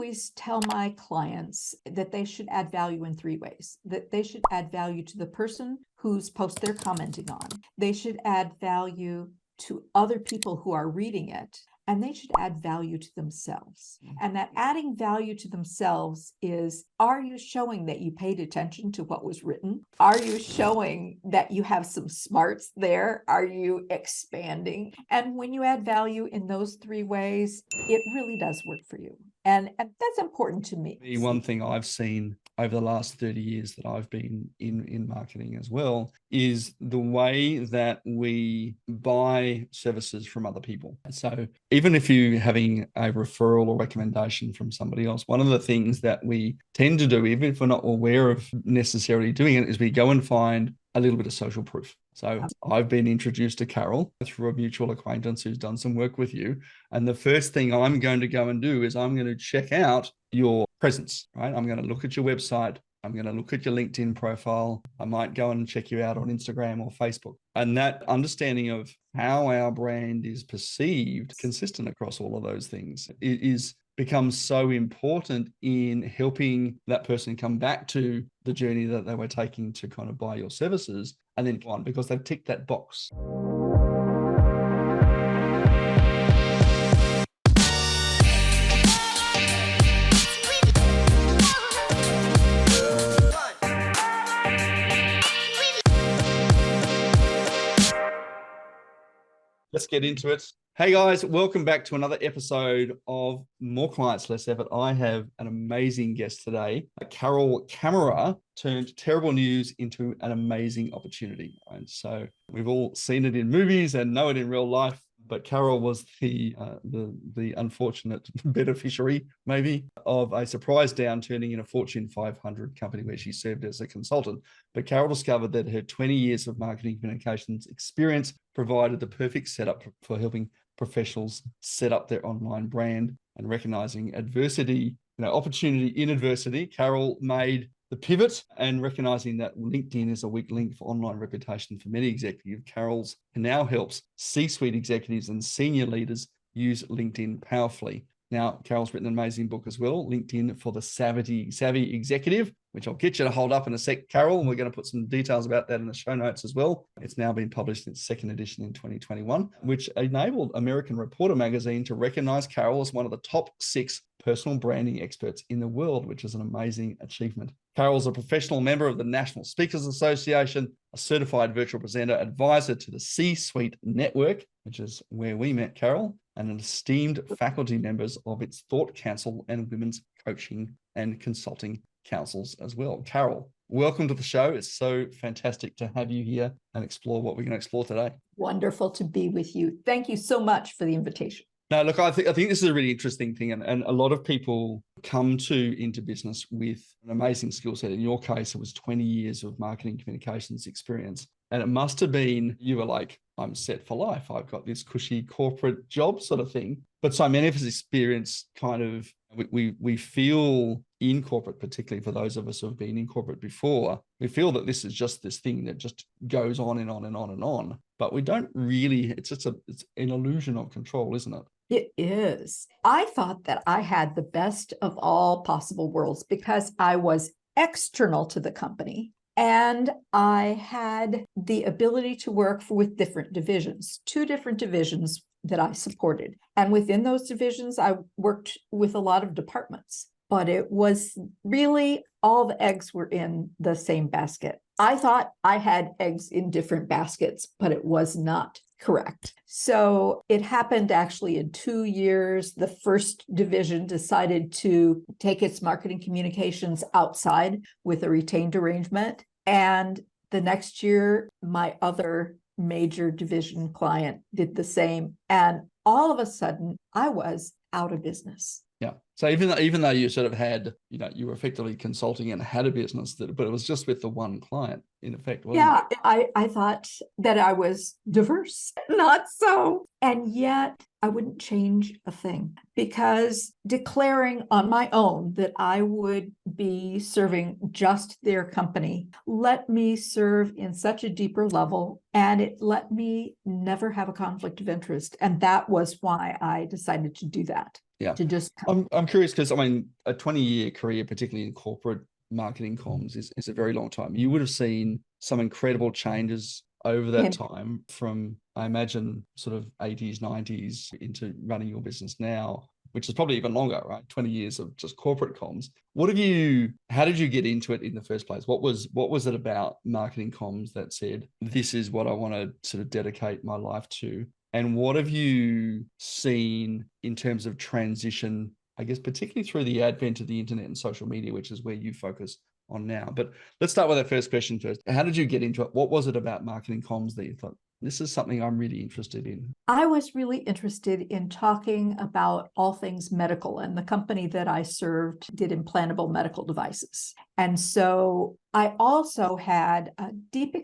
always tell my clients that they should add value in 3 ways. That they should add value to the person whose post they're commenting on. They should add value to other people who are reading it, and they should add value to themselves. And that adding value to themselves is, are you showing that you paid attention to what was written? Are you showing that you have some smarts there? Are you expanding? And when you add value in those 3 ways, it really does work for you. And that's important to me. The one thing I've seen over the last 30 years that I've been in marketing as well is the way that we buy services from other people. So even if you're having a referral or recommendation from somebody else, one of the things that we tend to do, even if we're not aware of necessarily doing it, is we go and find a little bit of social proof. So I've been introduced to Carol through a mutual acquaintance who's done some work with you. And the first thing I'm going to go and do is I'm going to check out your presence, right? I'm going to look at your website. I'm going to look at your LinkedIn profile. I might go and check you out on Instagram or Facebook. And that understanding of how our brand is perceived, consistent across all of those things, becomes so important in helping that person come back to the journey that they were taking to kind of buy your services and then go on, because they've ticked that box. Let's get into it. Hey guys, welcome back to another episode of More Clients, Less Effort. I have an amazing guest today. CAROL KAEMMERER turned terrible news into an amazing opportunity. And so we've all seen it in movies and know it in real life. But Carol was the unfortunate beneficiary, maybe, of a surprise downturning in a Fortune 500 company where she served as a consultant. But Carol discovered that her 20 years of marketing communications experience provided the perfect setup for helping professionals set up their online brand. And recognizing adversity, opportunity in adversity, Carol made the pivot, and recognizing that LinkedIn is a weak link for online reputation for many executives, Carol's now helps C-suite executives and senior leaders use LinkedIn powerfully. Now, Carol's written an amazing book as well, LinkedIn for the Savvy Executive, which I'll get you to hold up in a sec, Carol, and we're going to put some details about that in the show notes as well. It's now been published in its 2nd edition in 2021, which enabled American Reporter magazine to recognize Carol as one of the top 6 personal branding experts in the world, which is an amazing achievement. Carol's a professional member of the National Speakers Association, a certified virtual presenter, advisor to the C-Suite Network, which is where we met Carol, and an esteemed faculty members of its Thought Council and Women's Coaching and Consulting Councils as well. Carol, welcome to the show. It's so fantastic to have you here and explore what we're going to explore today. Wonderful to be with you. Thank you so much for the invitation. No, look, I think this is a really interesting thing, and a lot of people come into business with an amazing skill set. In your case, it was 20 years of marketing communications experience, and it must have been, you were like, I'm set for life. I've got this cushy corporate job sort of thing. But so many of us experience kind of, we feel in corporate, particularly for those of us who have been in corporate before, we feel that this is just this thing that just goes on and on and on and on. But we don't really, it's an illusion of control, isn't it? It is. I thought that I had the best of all possible worlds because I was external to the company and I had the ability to work with different divisions, 2 different divisions that I supported. And within those divisions, I worked with a lot of departments, but it was really all the eggs were in the same basket. I thought I had eggs in different baskets, but it was not correct. So it happened actually in 2 years. The first division decided to take its marketing communications outside with a retained arrangement. And the next year, my other major division client did the same. And all of a sudden, I was out of business. Yeah. So even though you sort of had, you were effectively consulting and had a business, but it was just with the one client in effect, wasn't it? Yeah, I thought that I was diverse. Not so. And yet I wouldn't change a thing, because declaring on my own that I would be serving just their company let me serve in such a deeper level, and it let me never have a conflict of interest. And that was why I decided to do that. Yeah. to just I'm curious because I mean, a 20-year career, particularly in corporate marketing comms, is a very long time. You would have seen some incredible changes over that in time from, I imagine, sort of 80s, 90s into running your business now, which is probably even longer, right? 20 years of just corporate comms. How did you get into it in the first place? What was it about marketing comms that said, this is what I want to sort of dedicate my life to? And what have you seen in terms of transition, I guess, particularly through the advent of the internet and social media, which is where you focus on now? But let's start with that first question first. How did you get into it? What was it about marketing comms that you thought, this is something I'm really interested in? I was really interested in talking about all things medical, and the company that I served did implantable medical devices. And so I also had a deep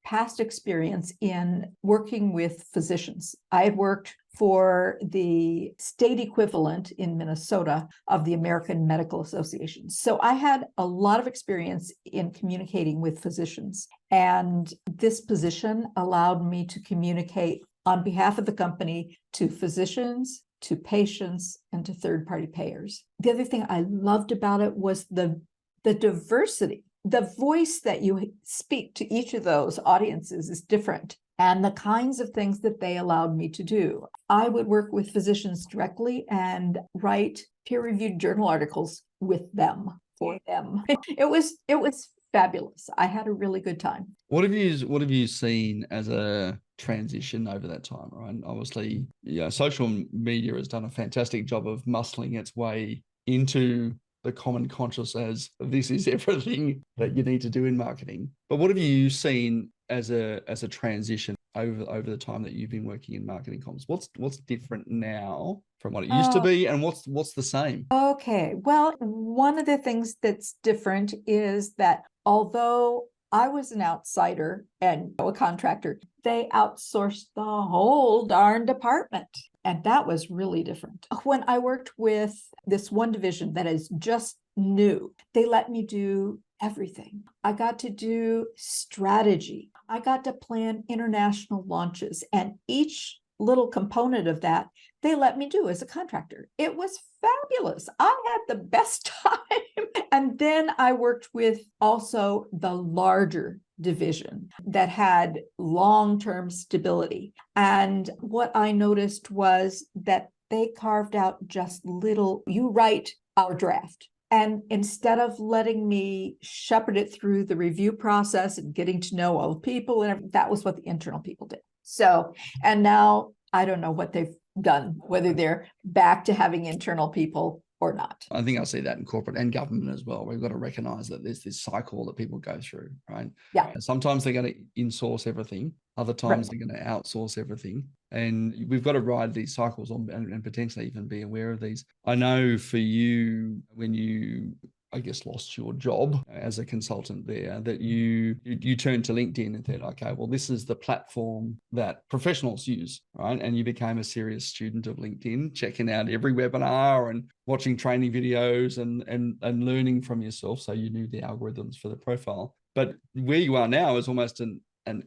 past experience in working with physicians. I had worked for the state equivalent in Minnesota of the American Medical Association. So I had a lot of experience in communicating with physicians. And this position allowed me to communicate on behalf of the company to physicians, to patients, and to third-party payers. The other thing I loved about it was the diversity. The voice that you speak to each of those audiences is different, and the kinds of things that they allowed me to do. I would work with physicians directly and write peer-reviewed journal articles with them, for them. It was fabulous. I had a really good time. What have you seen as a transition over that time, right? Obviously, social media has done a fantastic job of muscling its way into the common conscious as this is everything that you need to do in marketing. But what have you seen as a transition over the time that you've been working in marketing comms? What's different now from what it used to be, and what's the same? Okay, well, one of the things that's different is that although I was an outsider and a contractor, they outsourced the whole darn department. And that was really different. When I worked with this one division that is just new, they let me do everything. I got to do strategy. I got to plan international launches, and each little component of that they let me do as a contractor. It was fabulous. I had the best time. And then I worked with also the larger division that had long-term stability. And what I noticed was that they carved out just little, you write our draft. And instead of letting me shepherd it through the review process and getting to know all the people, and that was what the internal people did. So, and now I don't know what they've done, whether they're back to having internal people or not. I think I see that in corporate and government as well. We've got to recognize that there's this cycle that people go through, right? Yeah. And sometimes they're going to insource everything. Other times they're going to outsource everything. And we've got to ride these cycles on and potentially even be aware of these. I know for you, when you, I guess, lost your job as a consultant there, that you turned to LinkedIn and said, okay, well, this is the platform that professionals use, right? And you became a serious student of LinkedIn, checking out every webinar and watching training videos and learning from yourself. So you knew the algorithms for the profile. But where you are now is almost an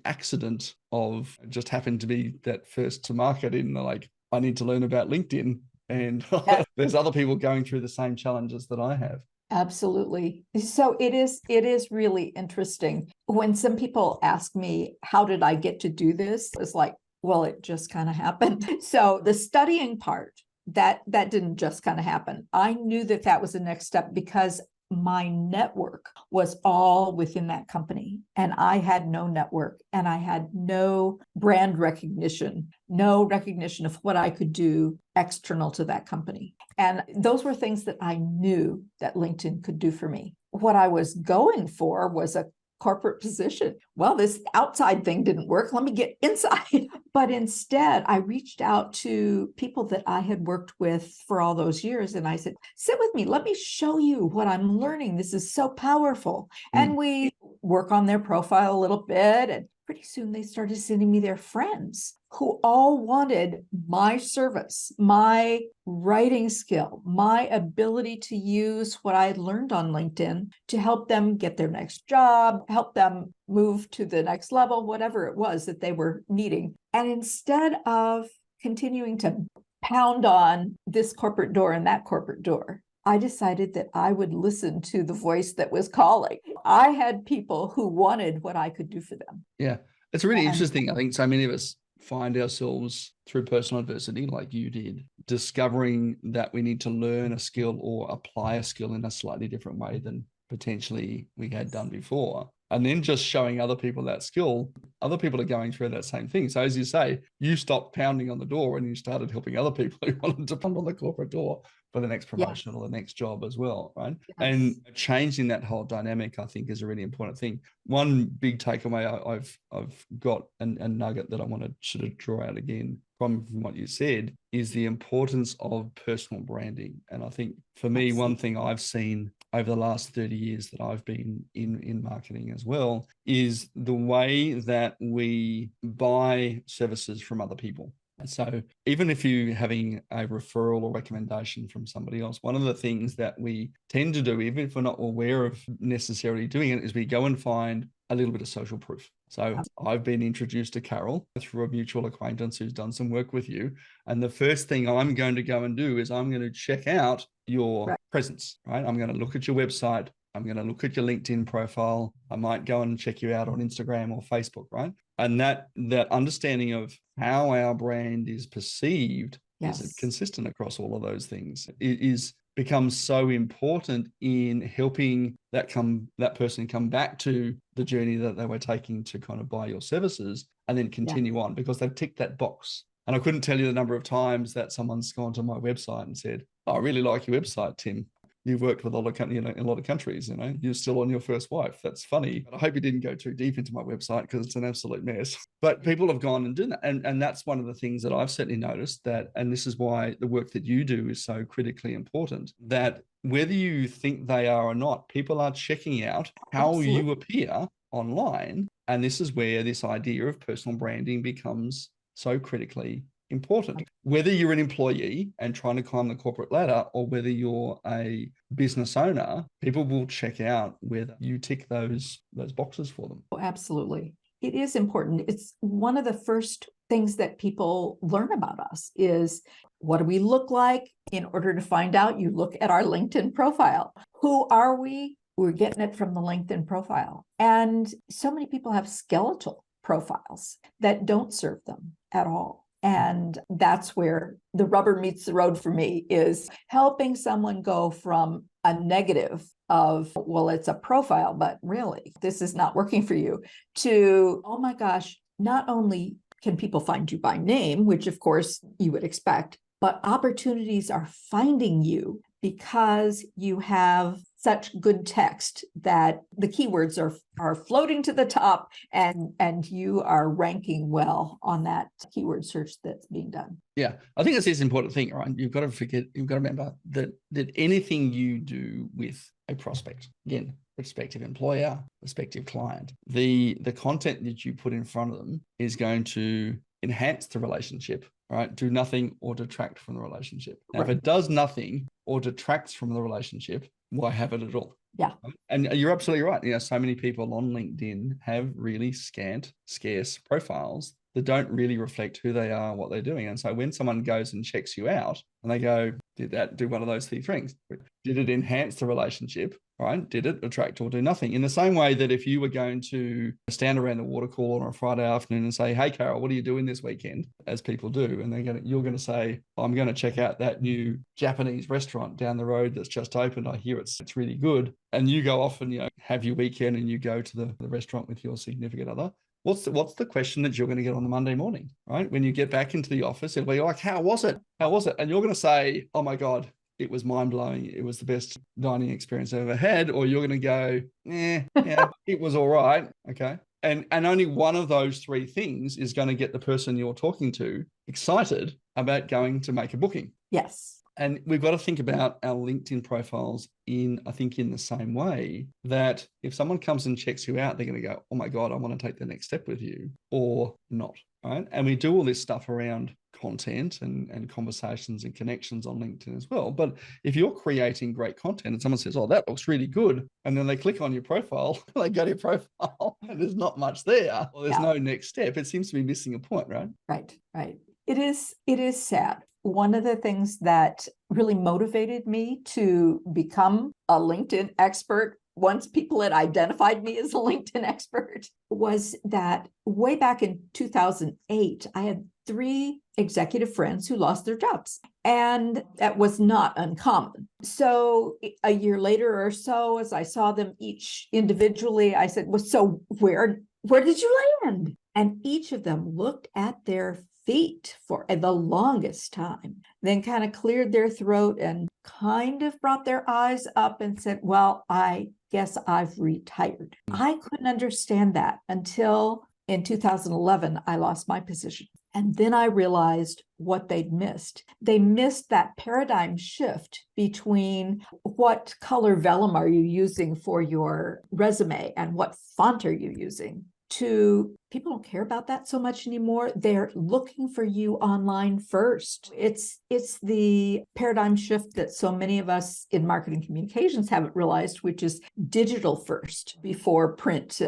accident of just happened to be that first to market in like, I need to learn about LinkedIn. And there's other people going through the same challenges that I have. Absolutely. So it is really interesting. When some people ask me, how did I get to do this? It's like, well, it just kind of happened. So the studying part, that didn't just kind of happen. I knew that was the next step because my network was all within that company, and I had no network, and I had no brand recognition, no recognition of what I could do external to that company. And those were things that I knew that LinkedIn could do for me. What I was going for was a corporate position. Well, this outside thing didn't work. Let me get inside. But instead, I reached out to people that I had worked with for all those years. And I said, sit with me. Let me show you what I'm learning. This is so powerful. And we work on their profile a little bit. And pretty soon they started sending me their friends who all wanted my service, my writing skill, my ability to use what I had learned on LinkedIn to help them get their next job, help them move to the next level, whatever it was that they were needing. And instead of continuing to pound on this corporate door and that corporate door. I decided that I would listen to the voice that was calling. I had people who wanted what I could do for them. Yeah. It's really And interesting. I think so many of us find ourselves through personal adversity, like you did, discovering that we need to learn a skill or apply a skill in a slightly different way than potentially we had done before. And then just showing other people that skill, other people are going through that same thing. So as you say, you stopped pounding on the door and you started helping other people who wanted to pound on the corporate door for the next promotion yes, or the next job as well, right? yes. And changing that whole dynamic, I think, is a really important thing. One big takeaway I've got a nugget that I want to sort of draw out again from what you said is the importance of personal branding. And I think for me, one thing I've seen over the last 30 years that I've been in marketing as well is the way that we buy services from other people. So even if you're having a referral or recommendation from somebody else, one of the things that we tend to do, even if we're not aware of necessarily doing it, is we go and find a little bit of social proof. So I've been introduced to Carol through a mutual acquaintance who's done some work with you. And the first thing I'm going to go and do is I'm going to check out your presence, right? I'm going to look at your website. I'm going to look at your LinkedIn profile. I might go and check you out on Instagram or Facebook, right? And that understanding of how our brand is perceived is consistent across all of those things. It becomes so important in helping that person come back to the journey that they were taking to kind of buy your services and then continue on because they've ticked that box. And I couldn't tell you the number of times that someone's gone to my website and said, "Oh, I really like your website, Tim. You've worked with a lot of, in a lot of countries, you're still on your first wife. That's funny. But I hope you didn't go too deep into my website because it's an absolute mess." But people have gone and done that. And that's one of the things that I've certainly noticed that, and this is why the work that you do is so critically important, that whether you think they are or not, people are checking out how you appear online. And this is where this idea of personal branding becomes so critically important. Whether you're an employee and trying to climb the corporate ladder or whether you're a business owner, people will check out whether you tick those boxes for them. Oh, absolutely. It is important. It's one of the first things that people learn about us is what do we look like? In order to find out, you look at our LinkedIn profile. Who are we? We're getting it from the LinkedIn profile. And so many people have skeletal profiles that don't serve them at all. And that's where the rubber meets the road for me, is helping someone go from a negative of, well, it's a profile, but really, this is not working for you, to, oh my gosh, not only can people find you by name, which of course you would expect, but opportunities are finding you because you have such good text that the keywords are floating to the top and you are ranking well on that keyword search that's being done. Yeah, I think that's this important thing, right? You've got to remember that anything you do with a prospect, again, prospective employer, prospective client, the content that you put in front of them is going to enhance the relationship, right? Do nothing or detract from the relationship. Now, if it does nothing or detracts from the relationship, why have it at all? Yeah. And you're absolutely right. So many people on LinkedIn have really scarce profiles that don't really reflect who they are, what they're doing. And so when someone goes and checks you out and they go, did that do one of those three things? Did it enhance the relationship? Right? Did it attract or do nothing? In the same way that if you were going to stand around the water cooler on a Friday afternoon and say, "Hey, Carol, what are you doing this weekend?" as people do, and you're going to say, "I'm going to check out that new Japanese restaurant down the road that's just opened. I hear it's really good." And you go off and have your weekend and you go to the restaurant with your significant other. What's the question that you're going to get on the Monday morning, right? When you get back into the office, it'll be like, "How was it? How was it?" And you're going to say, "Oh my God, it was mind-blowing. It was the best dining experience I've ever had." Or you're going to go, yeah, it was all right. Okay. And only one of those three things is going to get the person you're talking to excited about going to make a booking. Yes. And we've got to think about our LinkedIn profiles in the same way, that if someone comes and checks you out, they're going to go, "Oh my God, I want to take the next step with you," or not. Right. And we do all this stuff around content and conversations and connections on LinkedIn as well. But if you're creating great content and someone says, "Oh, that looks really good," and then they click on your profile, they go to your profile and there's not much there, or there's no next step, it seems to be missing a point, right? Right. It is sad. one of the things that really motivated me to become a LinkedIn expert, once people had identified me as a LinkedIn expert, was that way back in 2008, I had 3 executive friends who lost their jobs. And that was not uncommon. So a year later or so, as I saw them each individually, I said, well, so where did you land? And each of them looked at their feet for the longest time, then kind of cleared their throat and kind of brought their eyes up and said, well, I guess I've retired. I couldn't understand that until in 2011, I lost my position. And then I realized what they'd missed. They missed that paradigm shift between what color vellum are you using for your resume and what font are you using, to people don't care about that so much anymore. They're looking for you online first. It's the paradigm shift that so many of us in marketing communications haven't realized, which is digital first before print.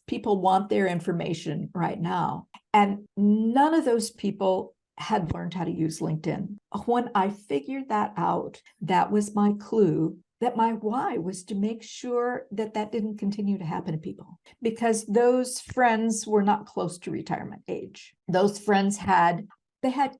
People want their information right now. And none of those people had learned how to use LinkedIn. When I figured that out, that was my clue that my why was to make sure that that didn't continue to happen to people, because those friends were not close to retirement age. Those friends had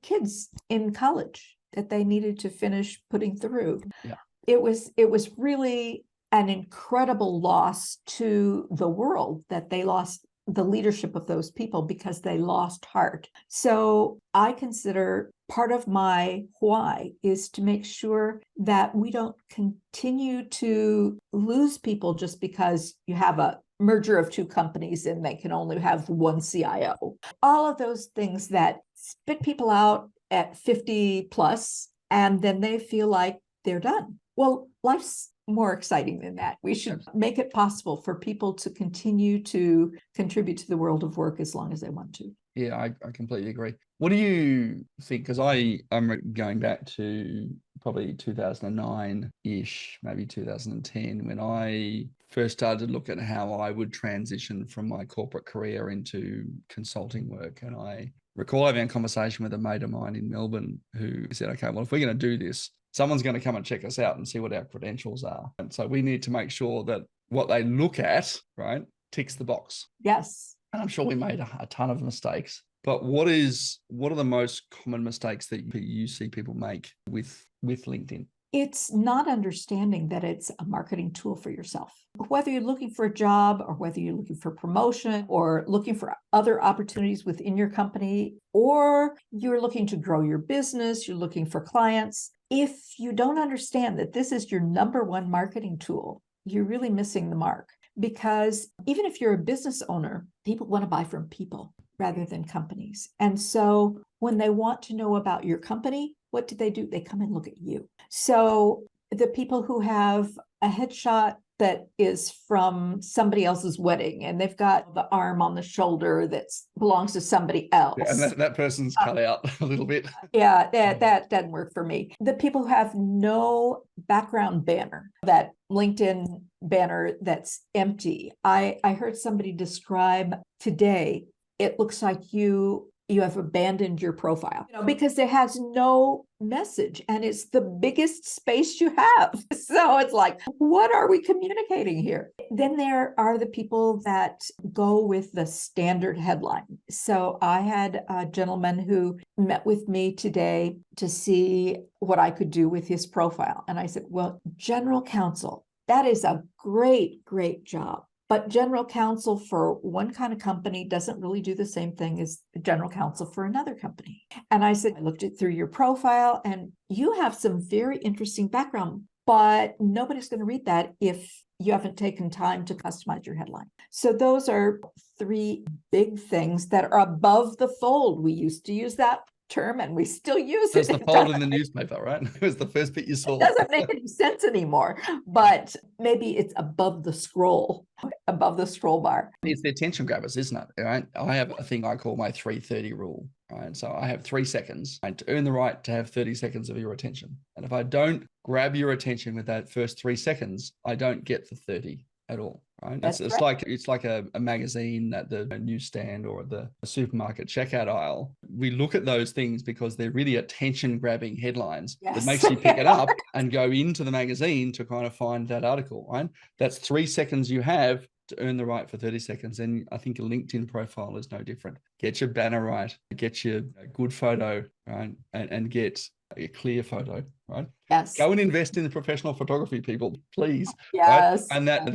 kids in college that they needed to finish putting through. Yeah. It was really an incredible loss to the world that they lost the leadership of those people because they lost heart. So I consider part of my why is to make sure that we don't continue to lose people just because you have a merger of 2 companies and they can only have 1 CIO. All of those things that spit people out at 50 plus, and then they feel like they're done. Well, life's more exciting than that. We should make it possible for people to continue to contribute to the world of work as long as they want to. Yeah, I completely agree. What do you think? Because I'm going back to probably 2009-ish, maybe 2010, when I first started to look at how I would transition from my corporate career into consulting work. And I recall having a conversation with a mate of mine in Melbourne who said, okay, well, if we're going to do this, someone's going to come and check us out and see what our credentials are. And so we need to make sure that what they look at, right, ticks the box. Yes. And I'm sure we made a ton of mistakes. But what are the most common mistakes that you see people make with LinkedIn? It's not understanding that it's a marketing tool for yourself. Whether you're looking for a job or whether you're looking for promotion or looking for other opportunities within your company, or you're looking to grow your business, you're looking for clients. If you don't understand that this is your number 1 marketing tool, you're really missing the mark. Because even if you're a business owner, people want to buy from people rather than companies. And so when they want to know about your company, what do? They come and look at you. So the people who have a headshot that is from somebody else's wedding and they've got the arm on the shoulder that belongs to somebody else. Yeah, and that person's cut out a little bit. Yeah, that doesn't work for me. The people who have no background banner, that LinkedIn banner that's empty. I heard somebody describe today, it looks like you have abandoned your profile, because it has no message and it's the biggest space you have. So it's like, what are we communicating here? Then there are the people that go with the standard headline. So I had a gentleman who met with me today to see what I could do with his profile. And I said, well, general counsel, that is a great, great job. But general counsel for one kind of company doesn't really do the same thing as general counsel for another company. And I said, I looked through your profile and you have some very interesting background, but nobody's going to read that if you haven't taken time to customize your headline. So those are 3 big things that are above the fold. We used to use that term and we still use it. It's the fold in the newspaper, right? It was the first bit you saw. It doesn't make any sense anymore, but maybe it's above the scroll bar. It's the attention grabbers, isn't it? Right? I have a thing I call my 3:30 rule. Right? So I have 3 seconds to earn the right to have 30 seconds of your attention. And if I don't grab your attention with that first 3 seconds, I don't get the 30 at all. right? That's It's right. like a magazine at the newsstand or at the supermarket checkout aisle. We look at those things because they're really attention grabbing headlines that Yes. makes you pick it up and go into the magazine to kind of find that article, right? That's 3 seconds you have to earn the right for 30 seconds. And I think a LinkedIn profile is no different. Get your banner right, get your good photo, right? And get a clear photo, right? Yes. Go and invest in the professional photography, people, please. Right. Yes. And that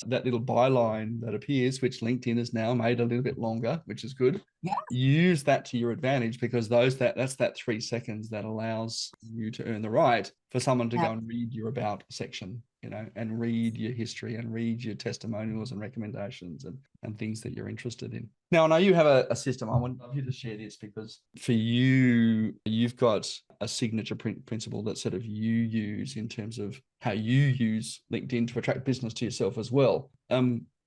little byline that appears, which LinkedIn has now made a little bit longer, which is good. Yeah. Use that to your advantage, because that's that 3 seconds that allows you to earn the right for someone to go and read your about section, and read your history and read your testimonials and recommendations and things that you're interested in. Now, I know you have a system. I want you to share this, because for you, you've got a signature principle that sort of you use in terms of how you use LinkedIn to attract business to yourself as well.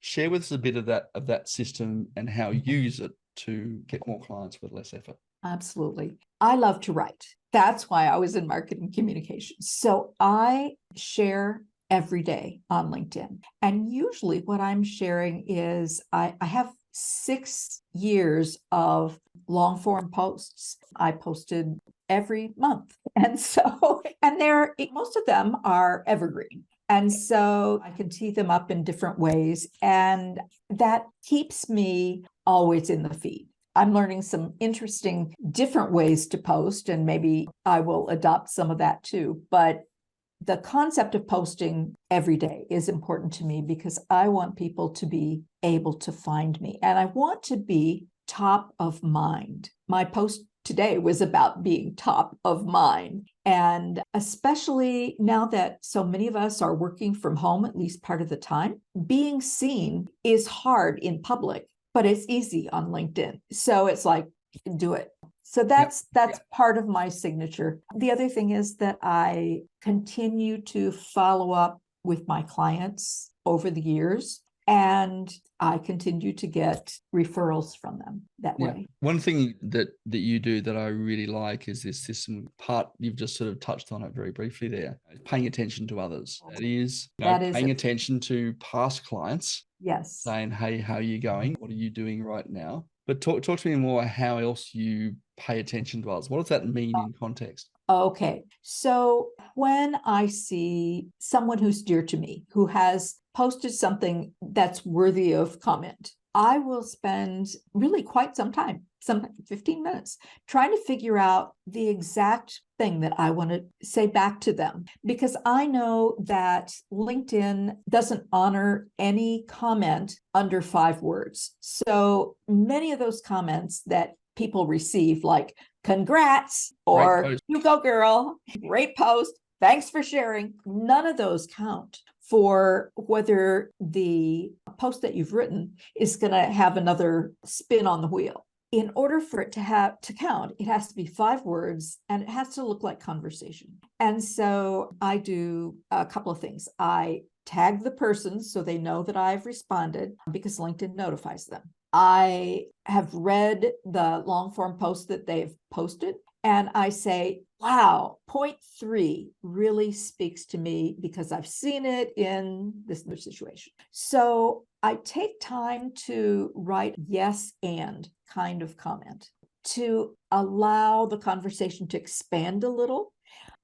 Share with us a bit of that system and how you use it to get more clients with less effort. Absolutely. I love to write. That's why I was in marketing communications. So I share every day on LinkedIn. And usually what I'm sharing is I have 6 years of long form posts. I posted every month. And most of them are evergreen. And so I can tee them up in different ways. And that keeps me always in the feed. I'm learning some interesting different ways to post, and maybe I will adopt some of that too. But the concept of posting every day is important to me because I want people to be able to find me, and I want to be top of mind. My post today was about being top of mind. And especially now that so many of us are working from home, at least part of the time, being seen is hard in public, but it's easy on LinkedIn. So it's like, you can do it. So that's part of my signature. The other thing is that I continue to follow up with my clients over the years, and I continue to get referrals from them that way. One thing that you do that I really like is this system part. You've just sort of touched on it very briefly there. Paying attention to others. That is paying attention to past clients. Yes. Saying, hey, how are you going? What are you doing right now? But talk to me more how else you pay attention to others. What does that mean in context? Okay. So when I see someone who's dear to me, who has posted something that's worthy of comment, I will spend really quite some time, some 15 minutes, trying to figure out the exact thing that I want to say back to them, because I know that LinkedIn doesn't honor any comment under 5 words. So many of those comments that people receive, like congrats or you go girl, great post, thanks for sharing, none of those count for whether the post that you've written is going to have another spin on the wheel. In order for it to count, it has to be 5 words and it has to look like conversation. And so I do a couple of things. I tag the person so they know that I've responded, because LinkedIn notifies them. I have read the long form post that they've posted, and I say, wow, point 3 really speaks to me because I've seen it in this new situation. So I take time to write yes and kind of comment to allow the conversation to expand a little.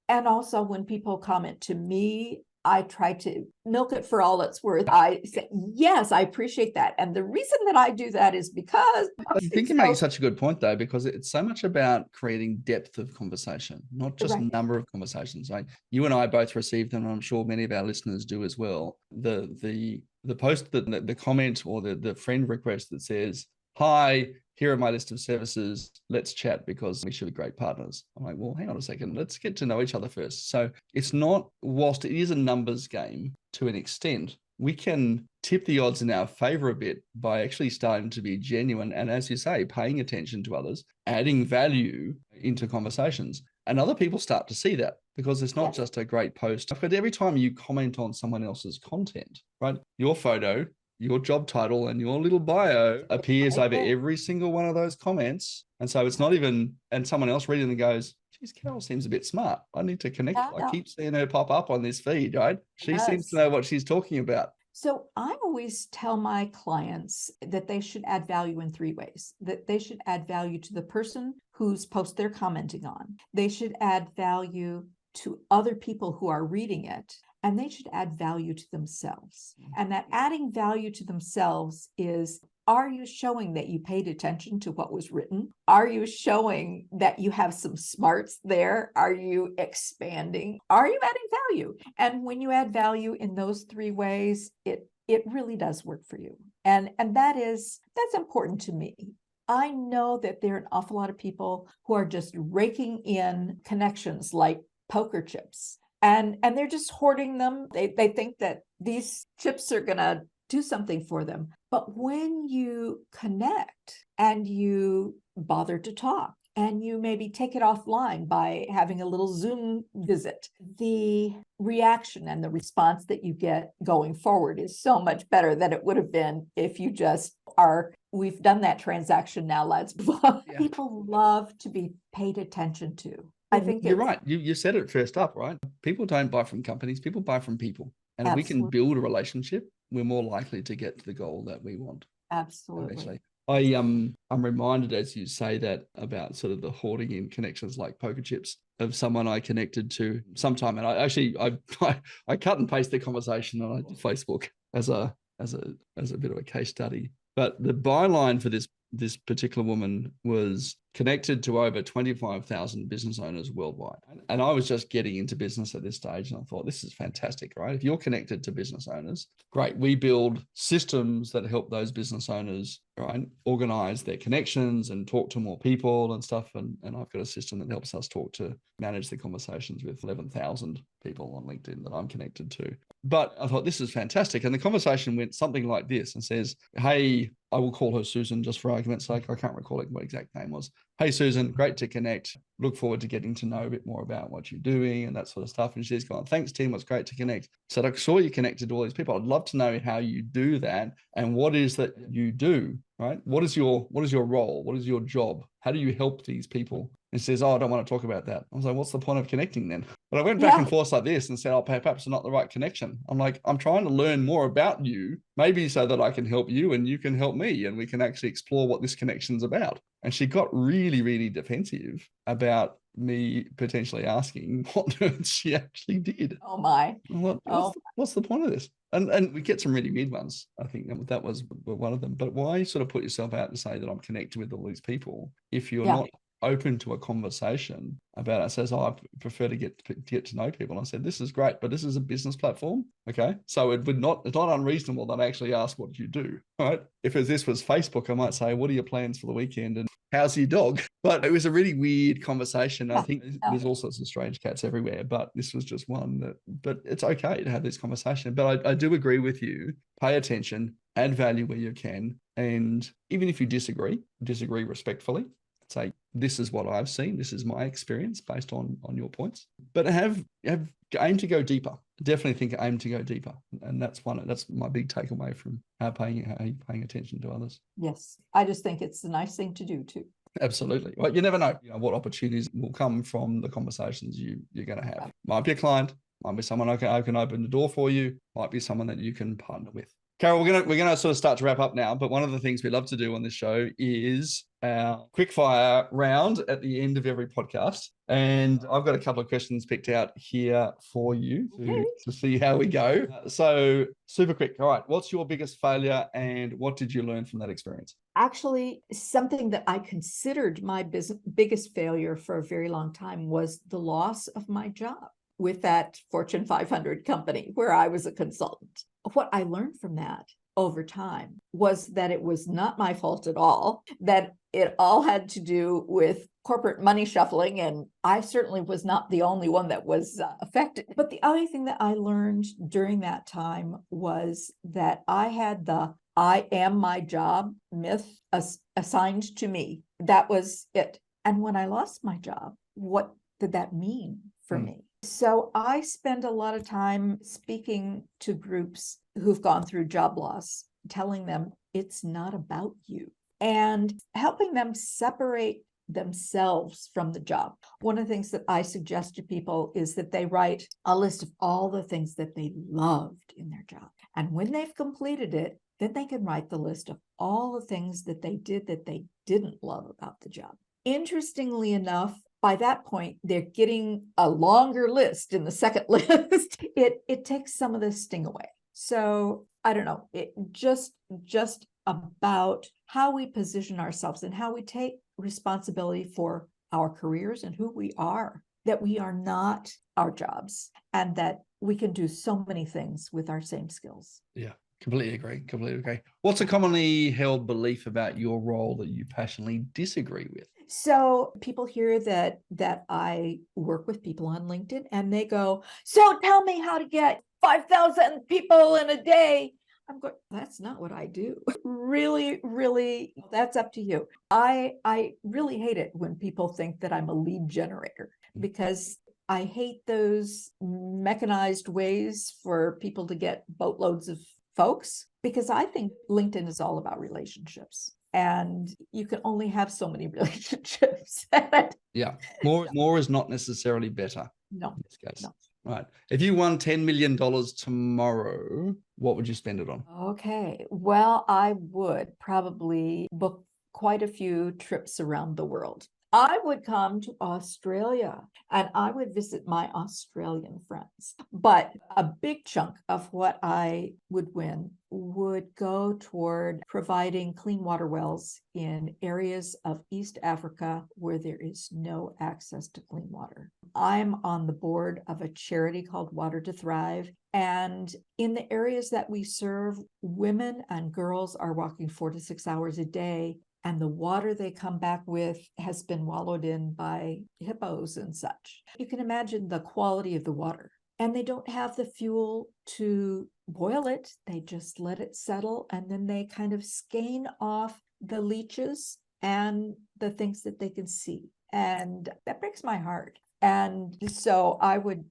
And also when people comment to me, I try to milk it for all it's worth. I say, yes, I appreciate that. And the reason that I do that is because I think you make such a good point, though, because it's so much about creating depth of conversation, not just number of conversations. Like you and I both received them, and I'm sure many of our listeners do as well. The post, the comment or the friend request that says, hi, here are my list of services. Let's chat because we should be great partners. I'm like, well, hang on a second. Let's get to know each other first. So it's not, whilst it is a numbers game to an extent, we can tip the odds in our favor a bit by actually starting to be genuine. And as you say, paying attention to others, adding value into conversations. And other people start to see that, because it's not just a great post, but every time you comment on someone else's content, right? Your photo, your job title, and your little bio appears over every single one of those comments. And so it's not even, and someone else reading and goes, geez, Carol seems a bit smart. I need to connect. I keep seeing her pop up on this feed, right? She seems to know what she's talking about. So I always tell my clients that they should add value in three ways. That they should add value to the person whose post they're commenting on. They should add value to other people who are reading it, and they should add value to themselves. And that adding value to themselves is, are you showing that you paid attention to what was written? Are you showing that you have some smarts there? Are you expanding? Are you adding value? And when you add value in those three ways, it really does work for you. And that's important to me. I know that there are an awful lot of people who are just raking in connections like poker chips. And they're just hoarding them. They think that these chips are going to do something for them. But when you connect and you bother to talk and you maybe take it offline by having a little Zoom visit, the reaction and the response that you get going forward is so much better than it would have been if you just are, we've done that transaction now, let's move on. Yeah. People love to be paid attention to. I think you're right. You said it first up, right? People don't buy from companies, people buy from people. And if we can build a relationship, we're more likely to get to the goal that we want. Absolutely. I'm reminded as you say that about sort of the hoarding in connections like poker chips of someone I connected to sometime, and I cut and paste the conversation on Facebook as a bit of a case study. But the byline for this particular woman was connected to over 25,000 business owners worldwide. And I was just getting into business at this stage. And I thought, this is fantastic, right? If you're connected to business owners, great. We build systems that help those business owners, right, organize their connections and talk to more people and stuff. And I've got a system that helps us manage the conversations with 11,000 people on LinkedIn that I'm connected to. But I thought, this is fantastic. And the conversation went something like this and says, hey, I will call her Susan just for argument's sake. I can't recall what exact name was. Hey, Susan, great to connect. Look forward to getting to know a bit more about what you're doing and that sort of stuff. And she's gone, thanks, Tim. It's great to connect. So I saw you connected to all these people. I'd love to know how you do that and what is that you do, right? What is your role? What is your job? How do you help these people? And she says, oh, I don't want to talk about that. I was like, what's the point of connecting then? But I went back and forth like this and said, oh, perhaps it's not the right connection. I'm like, I'm trying to learn more about you, maybe so that I can help you and you can help me and we can actually explore what this connection's about. And she got really, really defensive about me potentially asking what she actually did. Oh my. What's the point of this? And we get some really weird ones. I think that was one of them. But why sort of put yourself out to say that I'm connected with all these people if you're not open to a conversation about it? Says, I prefer to get to know people. And I said, this is great, but this is a business platform. Okay. So it's not unreasonable that I actually ask what you do. Right. If this was Facebook, I might say, what are your plans for the weekend? And how's your dog? But it was a really weird conversation. I think there's all sorts of strange cats everywhere, but this was just one but it's okay to have this conversation. But I do agree with you. Pay attention, add value where you can. And even if you disagree respectfully, say, this is what I've seen. This is my experience based on your points. But aim to go deeper. Definitely think aim to go deeper. And that's my big takeaway from how you're paying attention to others. Yes. I just think it's a nice thing to do too. Absolutely. Well, you never know, what opportunities will come from the conversations you're going to have. Might be a client, might be someone who can open the door for you, might be someone that you can partner with. Carol, we're gonna sort of start to wrap up now, but one of the things we love to do on this show is our quickfire round at the end of every podcast. And I've got a couple of questions picked out here for you to see how we go. So super quick. All right. What's your biggest failure and what did you learn from that experience? Actually, something that I considered my biggest failure for a very long time was the loss of my job with that Fortune 500 company where I was a consultant. What I learned from that over time was that it was not my fault at all, that it all had to do with corporate money shuffling, and I certainly was not the only one that was affected. But the other thing that I learned during that time was that I had the I am my job myth assigned to me. That was it. And when I lost my job, what did that mean for me? So I spend a lot of time speaking to groups who've gone through job loss, telling them it's not about you and helping them separate themselves from the job. One of the things that I suggest to people is that they write a list of all the things that they loved in their job. And when they've completed it, then they can write the list of all the things that they did that they didn't love about the job. Interestingly enough, by that point, they're getting a longer list in the second list. It takes some of the sting away. So I don't know, it just about how we position ourselves and how we take responsibility for our careers and who we are, that we are not our jobs, and that we can do so many things with our same skills. Yeah, completely agree. Completely agree. What's a commonly held belief about your role that you passionately disagree with? So people hear that I work with people on LinkedIn and they go, so tell me how to get 5,000 people in a day. I'm going, that's not what I do. Really, that's up to you. I really hate it when people think that I'm a lead generator, because I hate those mechanized ways for people to get boatloads of folks, because I think LinkedIn is all about relationships. And you can only have so many relationships. Yeah, more is not necessarily better. No, in this case. no. Right. If you won $10 million tomorrow, what would you spend it on? Okay. Well, I would probably book quite a few trips around the world. I would come to Australia and I would visit my Australian friends. But a big chunk of what I would win would go toward providing clean water wells in areas of East Africa where there is no access to clean water. I'm on the board of a charity called Water to Thrive. And in the areas that we serve, women and girls are walking 4 to 6 hours a day. And the water they come back with has been wallowed in by hippos and such. You can imagine the quality of the water. And they don't have the fuel to boil it. They just let it settle. And then they kind of skein off the leaches and the things that they can see. And that breaks my heart. And so I would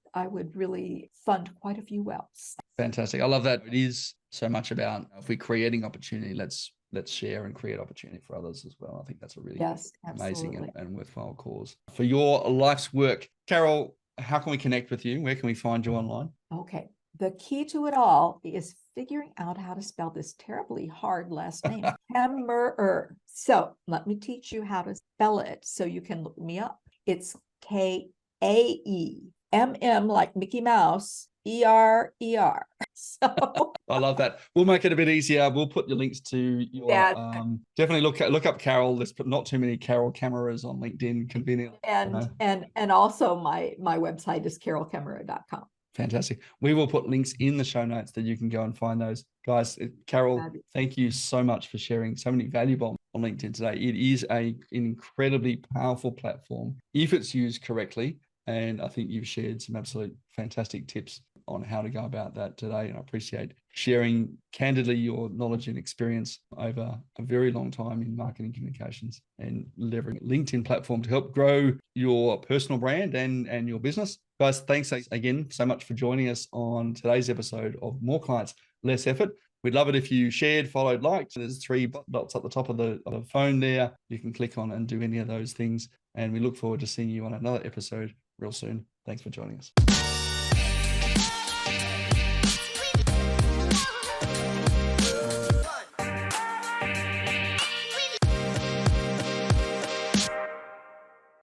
really fund quite a few wells. Fantastic. I love that. It is so much about, if we're creating opportunity, let's share and create opportunity for others as well. I think that's a really amazing and worthwhile cause for your life's work. Carol, how can we connect with you? Where can we find you online? Okay. The key to it all is figuring out how to spell this terribly hard last name, Kaemmerer. So let me teach you how to spell it so you can look me up. It's Kaemm, like Mickey Mouse, ERER. So I love that. We'll make it a bit easier. We'll put your links to your definitely look up Carol. Let's put not too many Carol Kaemmerers on LinkedIn. Convenient. And also my website is carolkaemmerer.com. Fantastic. We will put links in the show notes that you can go and find those. Guys, Carol, thank you so much for sharing so many valuable on LinkedIn today. It is an incredibly powerful platform if it's used correctly. And I think you've shared some absolute fantastic tips on how to go about that today. And I appreciate sharing candidly your knowledge and experience over a very long time in marketing communications and leveraging LinkedIn platform to help grow your personal brand and your business. Guys, thanks again so much for joining us on today's episode of More Clients, Less Effort. We'd love it if you shared, followed, liked. There's 3 dots at the top of the phone there. You can click on and do any of those things. And we look forward to seeing you on another episode real soon. Thanks for joining us.